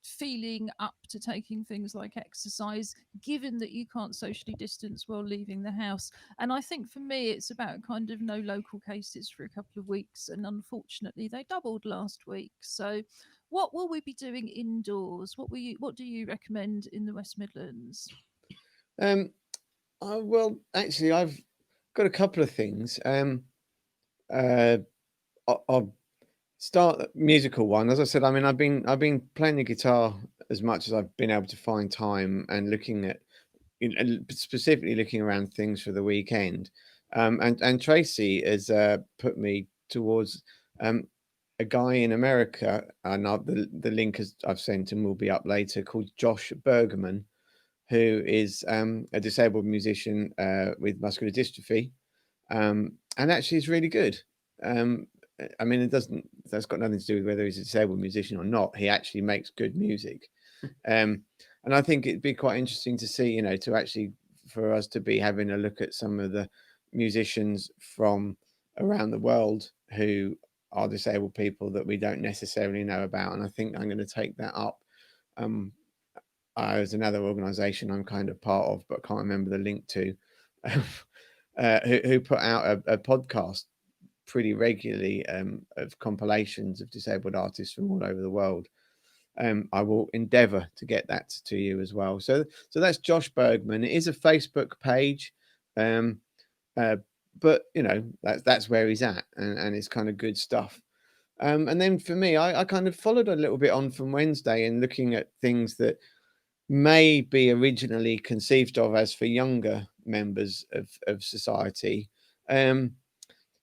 feeling up to taking things like exercise, given that you can't socially distance while leaving the house. And I think for me, it's about kind of no local cases for a couple of weeks. And unfortunately, they doubled last week. So, what will we be doing indoors? What do you recommend in the West Midlands? Well, actually, I've got a couple of things. I'll start the musical one. As I said, I mean, I've been playing the guitar as much as I've been able to find time, and looking at, and specifically looking around things for the weekend. And Tracy has put me towards a guy in America, and the link I've sent him will be up later, called Josh Bergman, who is a disabled musician with muscular dystrophy, and actually is really good. I mean, that's got nothing to do with whether he's a disabled musician or not. He actually makes good music. And I think it'd be quite interesting to see, to actually, for us to be having a look at some of the musicians from around the world who are disabled people that we don't necessarily know about. And I think I'm going to take that up. There's another organization I'm kind of part of, but can't remember the link to, who put out a podcast pretty regularly of compilations of disabled artists from all over the world. I will endeavor to get that to you as well. So that's Josh Bergman. It is a Facebook page, but that's where he's at, and it's kind of good stuff. And then for me, I kind of followed a little bit on from Wednesday and looking at things that may be originally conceived of as for younger members of society.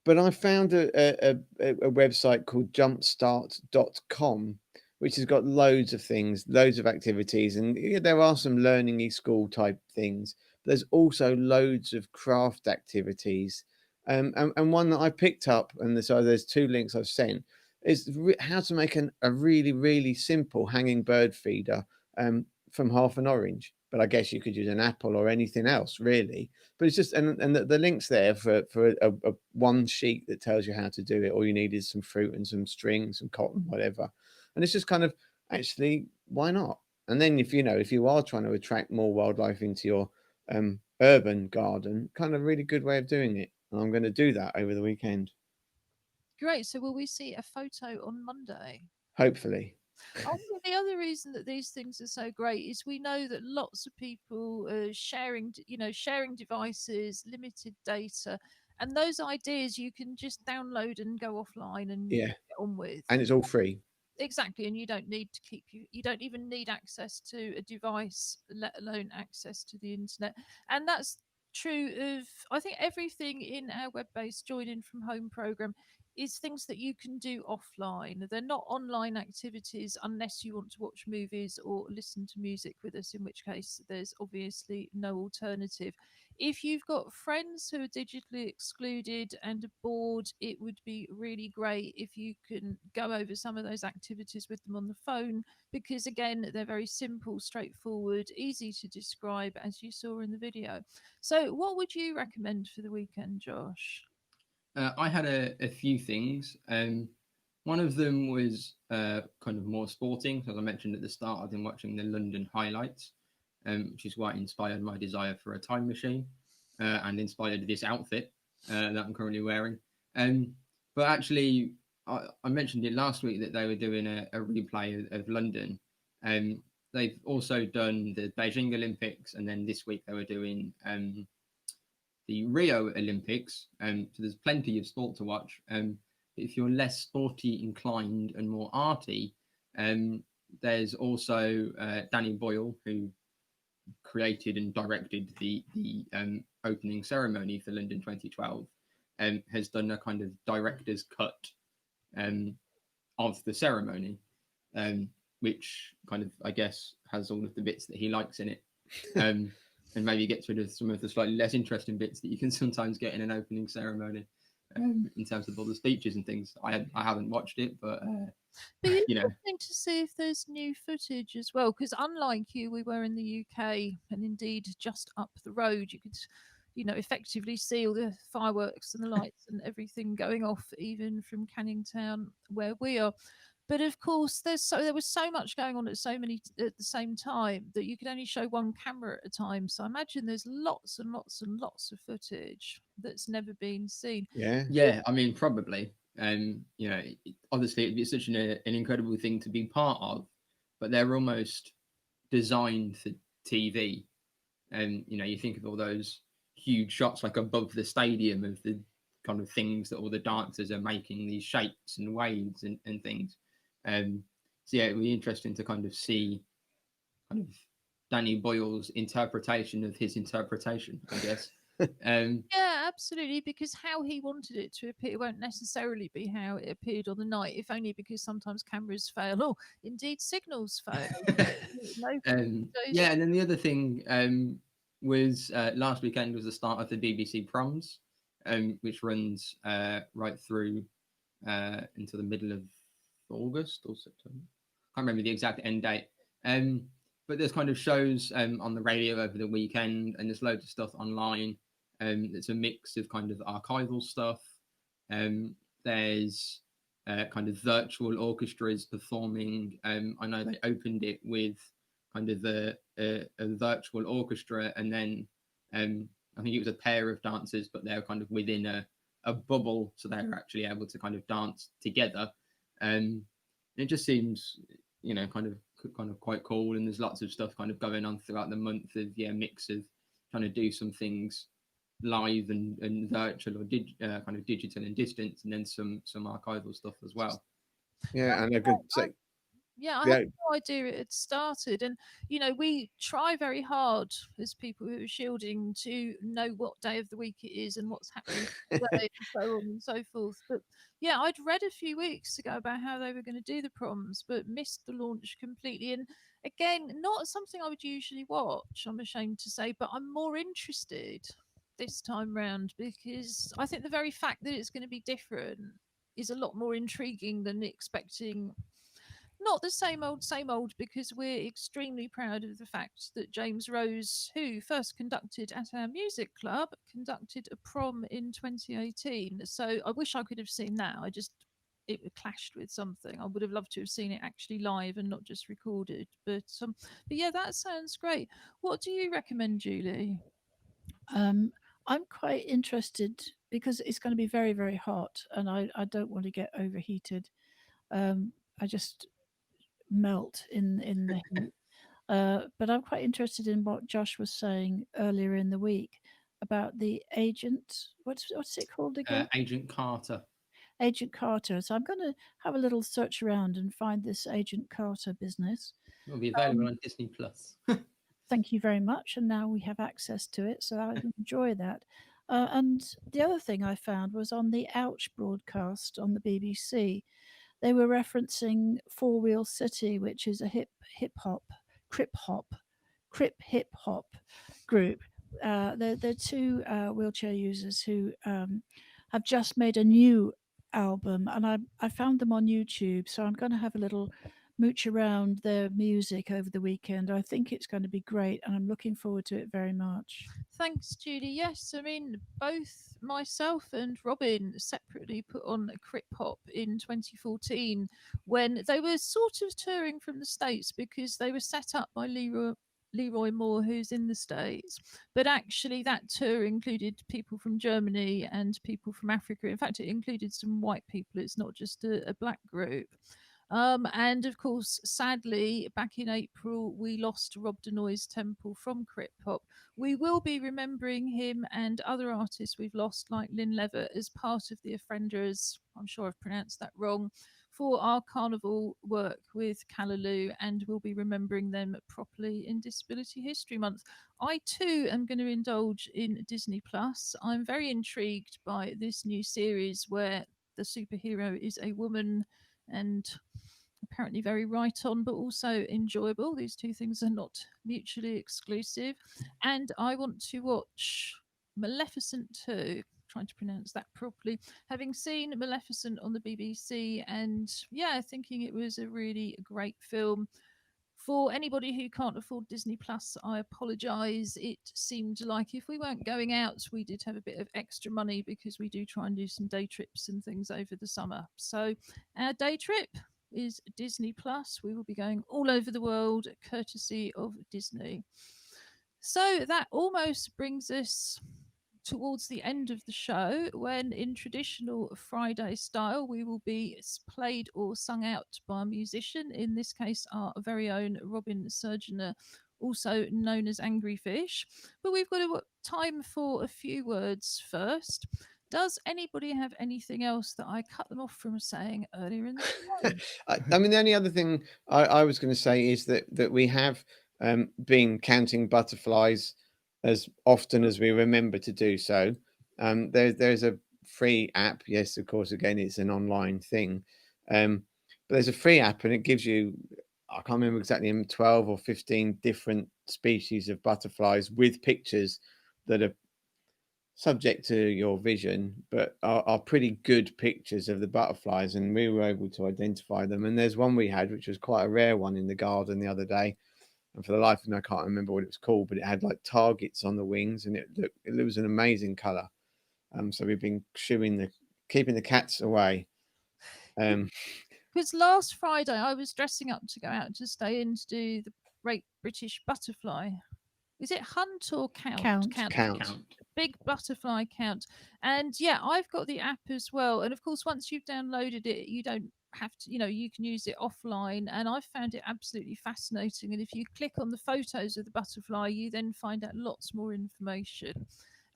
But I found a website called jumpstart.com, which has got loads of things, loads of activities. And there are some learning school type things. But there's also loads of craft activities. And one that I picked up, and so there's two links I've sent, is how to make a really, really simple hanging bird feeder from half an orange. But I guess you could use an apple or anything else, really. But it's just, and the link's there for a one sheet that tells you how to do it. All you need is some fruit and some string, some cotton, whatever. And it's just kind of, actually, why not? And then if you are trying to attract more wildlife into your urban garden, kind of really good way of doing it. And I'm going to do that over the weekend. Great. So will we see a photo on Monday? Hopefully. I think the other reason that these things are so great is we know that lots of people are sharing devices, limited data, And those ideas you can just download and go offline and Yeah. get on with. And it's all free. Exactly, and you don't need to you don't even need access to a device, let alone access to the internet. And that's true of, I think, everything in our web-based join in from home program is things that you can do offline. They're not online activities unless you want to watch movies or listen to music with us, in which case there's obviously no alternative. If you've got friends who are digitally excluded and are bored, it would be really great if you can go over some of those activities with them on the phone, because again, they're very simple, straightforward, easy to describe, as you saw in the video. So what would you recommend for the weekend, Josh? I had a few things. One of them was kind of more sporting. As I mentioned at the start, I've been watching the London highlights, which is what inspired my desire for a time machine and inspired this outfit that I'm currently wearing. But actually, I mentioned it last week that they were doing a replay of London. They've also done the Beijing Olympics, and then this week they were doing the Rio Olympics. So there's plenty of sport to watch. If you're less sporty inclined and more arty, there's also Danny Boyle, who created and directed the opening ceremony for London 2012, has done a kind of director's cut of the ceremony, which kind of, I guess, has all of the bits that he likes in it. And maybe gets rid of some of the slightly less interesting bits that you can sometimes get in an opening ceremony, in terms of all the speeches and things. I haven't watched it, but Be you know, interesting to see if there's new footage as well, because unlike you, we were in the UK, and indeed just up the road, you could, effectively see all the fireworks and the lights and everything going off, even from Canning Town, where we are. But of course, there was so much going on at at the same time that you could only show one camera at a time. So I imagine there's lots and lots and lots of footage that's never been seen. Yeah. I mean, probably. Obviously, it'd be such an incredible thing to be part of, but they're almost designed for TV. And you think of all those huge shots like above the stadium of the kind of things that all the dancers are making, these shapes and waves and things. So yeah, it'd be interesting to kind of see kind of Danny Boyle's interpretation of his interpretation, I guess. Yeah, absolutely, because how he wanted it to appear won't necessarily be how it appeared on the night, if only because sometimes cameras fail, or indeed signals fail. Yeah, and then the other thing was last weekend was the start of the BBC Proms, which runs right through into the middle of August or September. I can't remember the exact end date. But there's kind of shows on the radio over the weekend, and there's loads of stuff online. It's a mix of kind of archival stuff. There's kind of virtual orchestras performing. I know they opened it with kind of a virtual orchestra, and then I think it was a pair of dancers, but they're kind of within a bubble, so they're actually able to kind of dance together. It just seems, kind of quite cool, and there's lots of stuff kind of going on throughout the month of mix of trying to do some things live and virtual or kind of digital and distance, and then some archival stuff as well. Yeah, and I could say, I had no idea it had started. And, we try very hard as people who are shielding to know what day of the week it is and what's happening today and so on and so forth. But yeah, I'd read a few weeks ago about how they were going to do the proms, but missed the launch completely. And again, not something I would usually watch, I'm ashamed to say, but I'm more interested this time round, because I think the very fact that it's going to be different is a lot more intriguing than expecting not the same old, because we're extremely proud of the fact that James Rose, who first conducted at our music club, conducted a prom in 2018. So I wish I could have seen that. It clashed with something. I would have loved to have seen it actually live and not just recorded. But yeah, that sounds great. What do you recommend, Julie? I'm quite interested because it's going to be very, very hot, and I don't want to get overheated. I just melt in the heat. But I'm quite interested in what Josh was saying earlier in the week about the agent. What's it called again? Agent Carter. Agent Carter. So I'm going to have a little search around and find this Agent Carter business. It will be available on Disney Plus. Thank you very much. And now we have access to it, so I enjoy that. And the other thing I found was on the Ouch broadcast on the BBC. They were referencing Four Wheel City, which is a crip hip hop group. They're two wheelchair users who have just made a new album, and I found them on YouTube. So I'm going to have a little mooch around their music over the weekend. I think it's going to be great, and I'm looking forward to it very much. Thanks, Judy. Yes, I mean, both myself and Robin separately put on a Crip Hop in 2014 when they were sort of touring from the States because they were set up by Leroy Moore, who's in the States. But actually, that tour included people from Germany and people from Africa. In fact, it included some white people. It's not just a black group. And of course, sadly, back in April, we lost Rob Denoy's Temple from Crip Hop. We will be remembering him and other artists we've lost, like Lynn Levitt, as part of the Offenders. I'm sure I've pronounced that wrong. For our carnival work with Callaloo, and we'll be remembering them properly in Disability History Month. I too am going to indulge in Disney Plus. I'm very intrigued by this new series where the superhero is a woman and apparently very right on, but also enjoyable. These two things are not mutually exclusive. And I want to watch Maleficent 2, trying to pronounce that properly, having seen Maleficent on the BBC, and yeah, thinking it was a really great film. For anybody who can't afford Disney Plus, I apologise. It seemed like if we weren't going out, we did have a bit of extra money because we do try and do some day trips and things over the summer. So our day trip is Disney Plus. We will be going all over the world, courtesy of Disney. So that almost brings us towards the end of the show, when in traditional Friday style we will be played or sung out by a musician, in this case our very own Robin Surgener, also known as Angry Fish. But we've got time for a few words first. Does anybody have anything else that I cut them off from saying earlier in the show? I mean, the only other thing I was going to say is that we have been counting butterflies as often as we remember to do so. There's a free app. Yes, of course, again, it's an online thing. But there's a free app and it gives you, I can't remember exactly, 12 or 15 different species of butterflies with pictures that are subject to your vision, but are pretty good pictures of the butterflies. And we were able to identify them. And there's one we had, which was quite a rare one in the garden the other day. And for the life of me, I can't remember what it was called, but it had like targets on the wings, and it was an amazing color. So we've been keeping the cats away. Because last Friday I was dressing up to go out to stay in to do the Great British Butterfly. Is it hunt or count? Count. Big butterfly count. And yeah, I've got the app as well. And of course, once you've downloaded it, you don't have to, you can use it offline. And I found it absolutely fascinating. And if you click on the photos of the butterfly, you then find out lots more information.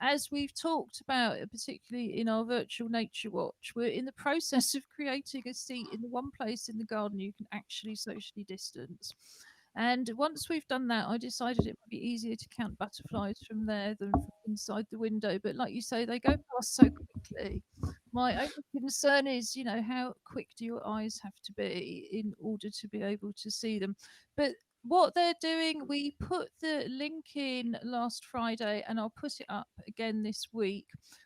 As we've talked about, particularly in our virtual nature watch, we're in the process of creating a seat in the one place in the garden you can actually socially distance. And once we've done that, I decided it would be easier to count butterflies from there than from inside the window. But like you say, they go past so quickly. My only concern is, how quick do your eyes have to be in order to be able to see them? But what they're doing, we put the link in last Friday and I'll put it up again this week.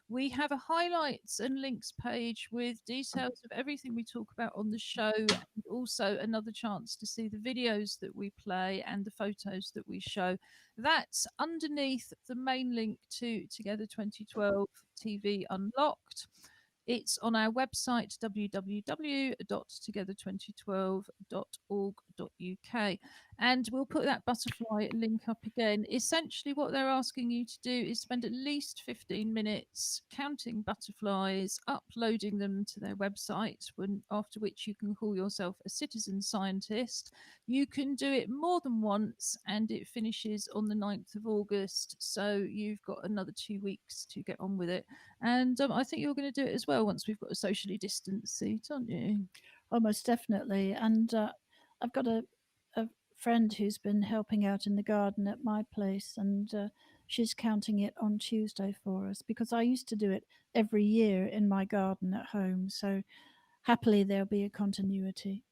We have a highlights and links page with details of everything we talk about on the show, and also another chance to see the videos that we play and the photos that we show. That's underneath the main link to Together 2012 TV Unlocked. It's on our website, www.together2012.org.uk. butterfly.org.uk. And we'll put that butterfly link up again. Essentially, what they're asking you to do is spend at least 15 minutes counting butterflies, uploading them to their website, after which you can call yourself a citizen scientist. You can do it more than once, and it finishes on the 9th of August. So you've got another 2 weeks to get on with it. And I think you're going to do it as well once we've got a socially distanced seat, aren't you? Almost definitely. And I've got a friend who's been helping out in the garden at my place, and she's counting it on Tuesday for us, because I used to do it every year in my garden at home. So happily there'll be a continuity.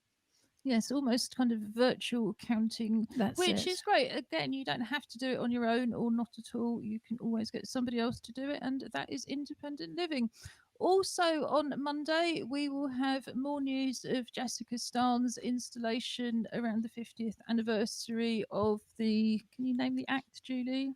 Yes, almost kind of virtual counting, That's which it. is great. Again, you don't have to do it on your own or not at all. You can always get somebody else to do it, and that is independent living. Also, on Monday, we will have more news of Jessica Starnes' installation around the 50th anniversary of the. Can you name the act, Julie?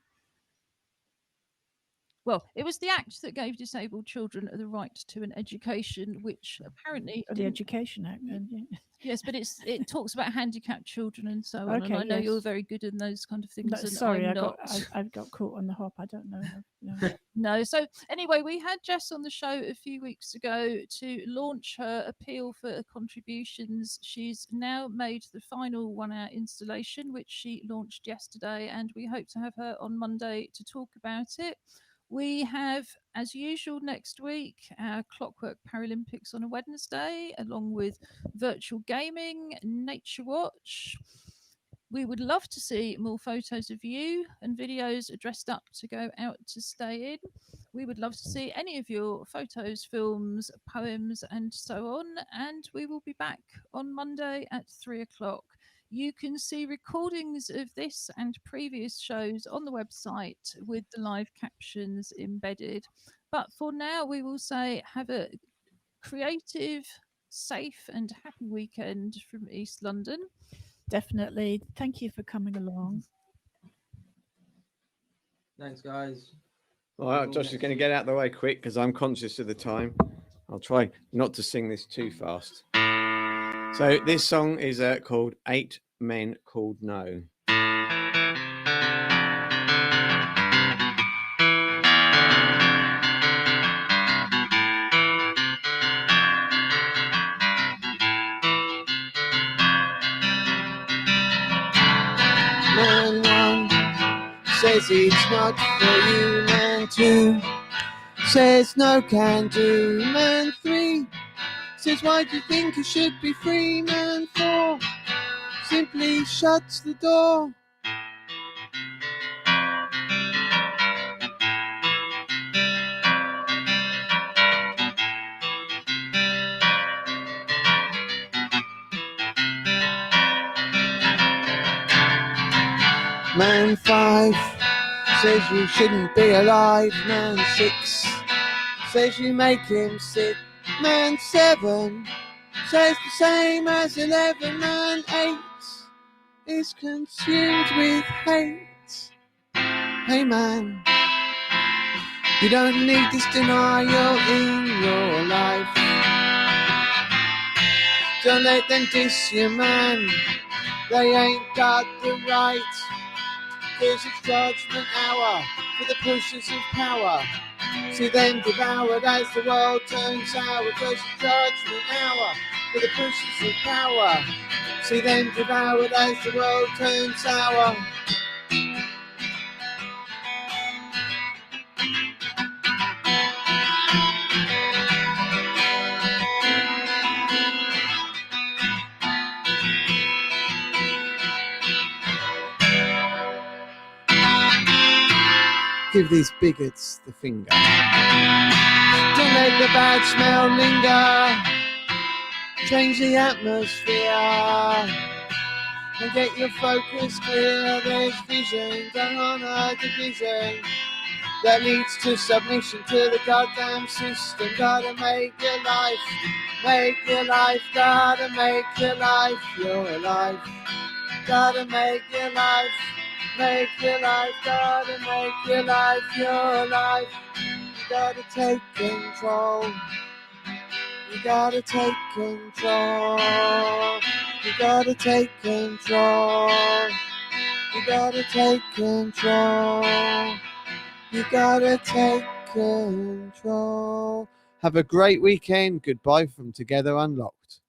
Well, it was the act that gave disabled children the right to an education, which apparently The didn't- Education Act, then. Yeah. Yes, but it talks about handicapped children and so on. Okay, and I know you're yes. very good in those kind of things. No, And sorry, I'm I not. got caught on the hop. I don't know. No. No. So anyway, we had Jess on the show a few weeks ago to launch her appeal for contributions. She's now made the final 1-hour installation, which she launched yesterday, and we hope to have her on Monday to talk about it. We have, as usual, next week, our Clockwork Paralympics on a Wednesday, along with virtual gaming, Nature Watch. We would love to see more photos of you and videos dressed up to go out to stay in. We would love to see any of your photos, films, poems, and so on. And we will be back on Monday at 3 o'clock. You can see recordings of this and previous shows on the website with the live captions embedded. But for now, we will say have a creative, safe, and happy weekend from East London. Definitely. Thank you for coming along. Thanks, guys. All right, Josh is going to get out of the way quick because I'm conscious of the time. I'll try not to sing this too fast. So this song is called 8 Men Called No. Man 1 says it's not for you. Man 2 says no can do. Man 3 says why do you think it should be free? Man 4 simply shuts the door. Man 5 says you shouldn't be alive. Man 6 says you make him sick. Man 7 says the same as 11. Man 8 is consumed with hate. Hey man, you don't need this denial in your life. Don't let them diss you, man. They ain't got the right. 'Cause it's judgment hour for the pushers of power. See them devoured as the world turns sour. 'Cause it's judgment hour for the pushers of power. See them devoured as the world turns sour. Give these bigots the finger. Don't let the bad smell linger. Change the atmosphere and get your focus clear. There's vision, don't honour division that leads to submission to the goddamn system. Gotta make your life, gotta make your life your life. Gotta make your life, gotta make your life your life. You gotta take control. You gotta take control. You gotta take control. You gotta take control. You gotta take control. Have a great weekend. Goodbye from Together Unlocked.